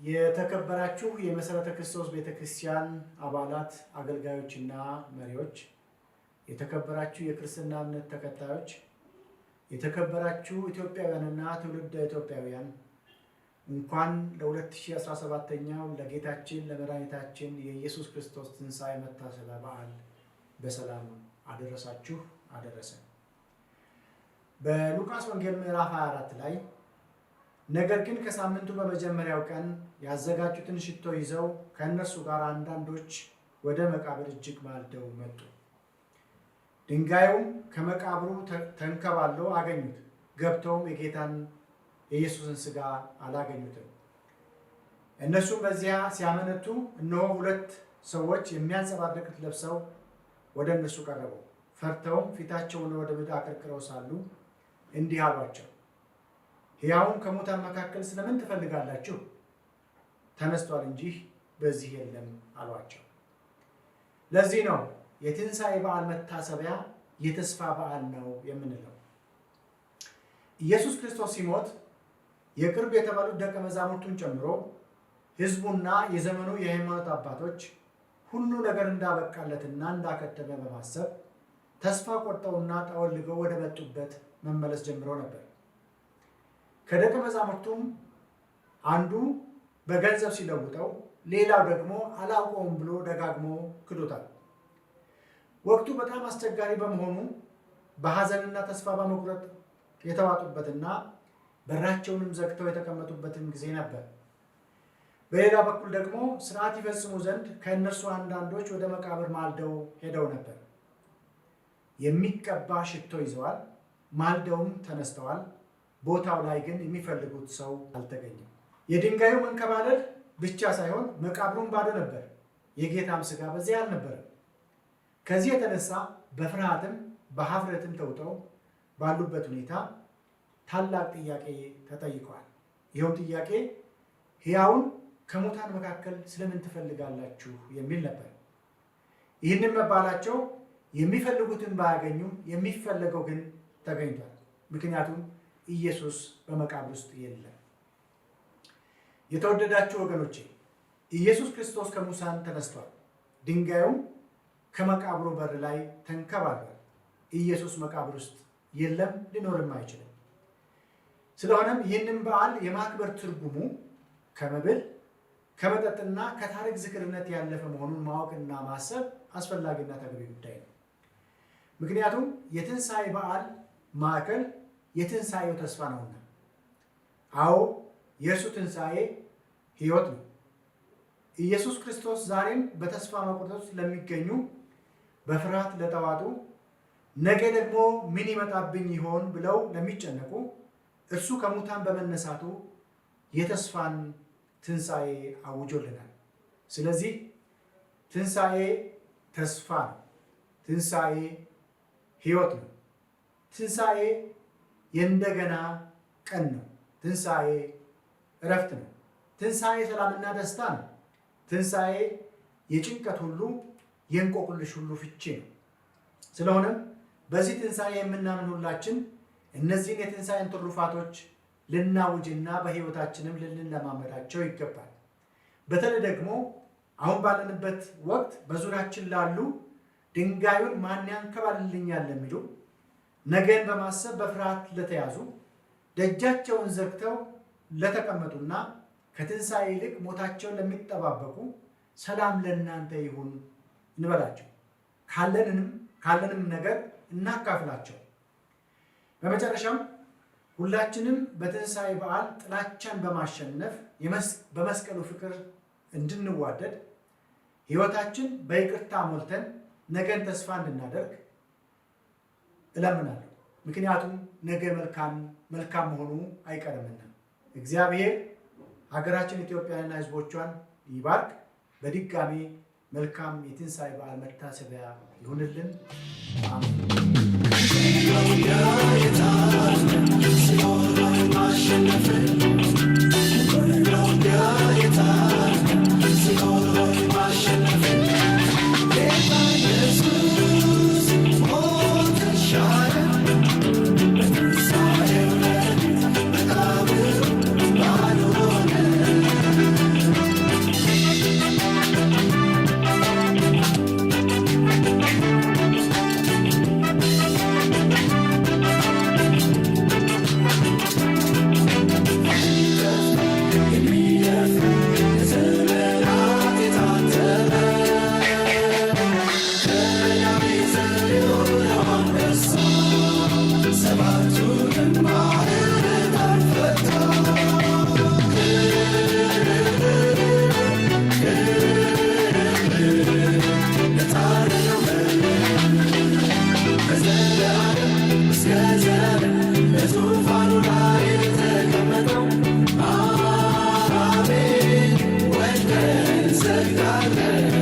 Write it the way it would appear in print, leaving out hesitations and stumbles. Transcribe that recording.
የተከበራችሁ የመሰረተ ክርስቶስ ቤተክርስቲያን አባላት፣ አገልጋዮችና መሪዎች፣ የተከበራችሁ የክርስትና እምነት ተከታዮች፣ የተከበራችሁ ኢትዮጵያውያንና ትውልደ ኢትዮጵያውያን እንኳን ለ2017ኛው ለጌታችን ለመድኃኒታችን የኢየሱስ ክርስቶስ ትንሣኤ መታሰቢያ በዓል በሰላም አደረሳችሁ አደረሰን። በሉቃስ ወንጌል ምዕራፍ 24 ላይ ነገር ግን ከሳምንቱ በመጀመሪያው ቀን ያዘጋጁትን ሽቶ ይዘው ከእነርሱ ጋር አንዳንዶች ወደ መቃብር እጅግ ማልደው መጡ። ድንጋዩም ከመቃብሩ ተንከባሎ አገኙት። ገብተውም የጌታን የኢየሱስን ሥጋ አላገኙትም። እነሱም በዚያ ሲያመነቱ እነሆ ሁለት ሰዎች የሚያንጸባርቅ ለብሰው ወደ እነሱ ቀረቡ። ፈርተውም ፊታቸውን ወደ ምድር አቀርቅረው ሳሉ እንዲህ አሏቸው፣ ሕያውን ከሙታን መካከል ስለምን ትፈልጋላችሁ? ተነስቷል እንጂ በዚህ የለም አሏቸው። ለዚህ ነው የትንሣኤ በዓል መታሰቢያ የተስፋ በዓል ነው የምንለው። ኢየሱስ ክርስቶስ ሲሞት የቅርብ የተባሉት ደቀ መዛሙርቱን ጨምሮ ሕዝቡና የዘመኑ የሃይማኖት አባቶች ሁሉ ነገር እንዳበቃለትና እንዳከተመ በማሰብ ተስፋ ቆርጠውና ጠወልገው ወደ መጡበት መመለስ ጀምረው ነበር። ከደቀ መዛሙርቱም አንዱ በገንዘብ ሲለውጠው፣ ሌላው ደግሞ አላውቀውም ብሎ ደጋግሞ ክዶታል። ወቅቱ በጣም አስቸጋሪ በመሆኑ በሐዘንና ተስፋ በመቁረጥ የተዋጡበትና በራቸውንም ዘግተው የተቀመጡበትን ጊዜ ነበር። በሌላ በኩል ደግሞ ሥርዓት ይፈጽሙ ዘንድ ከእነርሱ አንዳንዶች ወደ መቃብር ማልደው ሄደው ነበር። የሚቀባ ሽቶ ይዘዋል፣ ማልደውም ተነስተዋል። ቦታው ላይ ግን የሚፈልጉት ሰው አልተገኘም። የድንጋዩ መንከባለል ብቻ ሳይሆን መቃብሩን ባዶ ነበር፣ የጌታም ሥጋ በዚያ አልነበረም። ከዚህ የተነሳ በፍርሃትም በኀፍረትም ተውጠው ባሉበት ሁኔታ ታላቅ ጥያቄ ተጠይቀዋል። ይኸው ጥያቄ ሕያውን ከሙታን መካከል ስለምን ትፈልጋላችሁ የሚል ነበር። ይህንን መባላቸው የሚፈልጉትን ባያገኙም የሚፈለገው ግን ተገኝቷል። ምክንያቱም ኢየሱስ በመቃብር ውስጥ የለም። የተወደዳችሁ ወገኖቼ፣ ኢየሱስ ክርስቶስ ከሙታን ተነስቷል። ድንጋዩም ከመቃብሩ በር ላይ ተንከባሏል። ኢየሱስ መቃብር ውስጥ የለም፣ ሊኖርም አይችልም። ስለሆነም ይህንን በዓል የማክበር ትርጉሙ ከመብል ከመጠጥና ከታሪክ ዝክርነት ያለፈ መሆኑን ማወቅና ማሰብ አስፈላጊና ተገቢ ጉዳይ ነው። ምክንያቱም የትንሣኤ በዓል ማዕከል የትንሣኤው ተስፋ ነውና። አዎ፣ የእርሱ ትንሣኤ ሕይወት ነው። ኢየሱስ ክርስቶስ ዛሬም በተስፋ መቁረጥ ውስጥ ለሚገኙ፣ በፍርሃት ለተዋጡ፣ ነገ ደግሞ ምን ይመጣብኝ ይሆን ብለው ለሚጨነቁ እርሱ ከሙታን በመነሳቱ የተስፋን ትንሣኤ አውጆልናል። ስለዚህ ትንሣኤ ተስፋ ነው። ትንሣኤ ሕይወት ነው። ትንሣኤ የእንደገና ቀን ነው። ትንሣኤ እረፍት ነው። ትንሣኤ ሰላምና ደስታ ነው። ትንሣኤ የጭንቀት ሁሉ የእንቆቅልሽ ሁሉ ፍቺ ነው። ስለሆነም በዚህ ትንሣኤ የምናምን ሁላችን እነዚህን የትንሣኤን ትሩፋቶች ልናውጅና በሕይወታችንም ልንለማመዳቸው ይገባል። በተለይ ደግሞ አሁን ባለንበት ወቅት በዙሪያችን ላሉ ድንጋዩን ማን ያንከባልልኛል ለሚሉ፣ ነገን በማሰብ በፍርሃት ለተያዙ፣ ደጃቸውን ዘግተው ለተቀመጡና ከትንሣኤ ይልቅ ሞታቸውን ለሚጠባበቁ ሰላም ለእናንተ ይሁን እንበላቸው። ካለንም ነገር እናካፍላቸው። በመጨረሻም ሁላችንም በትንሣኤ በዓል ጥላቻን በማሸነፍ በመስቀሉ ፍቅር እንድንዋደድ፣ ሕይወታችን በይቅርታ ሞልተን ነገን ተስፋ እንድናደርግ እለምናለሁ። ምክንያቱም ነገ መልካም መሆኑ አይቀርምና። እግዚአብሔር ሀገራችን ኢትዮጵያንና ሕዝቦቿን ይባርክ። በድጋሚ መልካም የትንሣኤ በዓል መታሰቢያ ይሁንልን። Amen. Amen.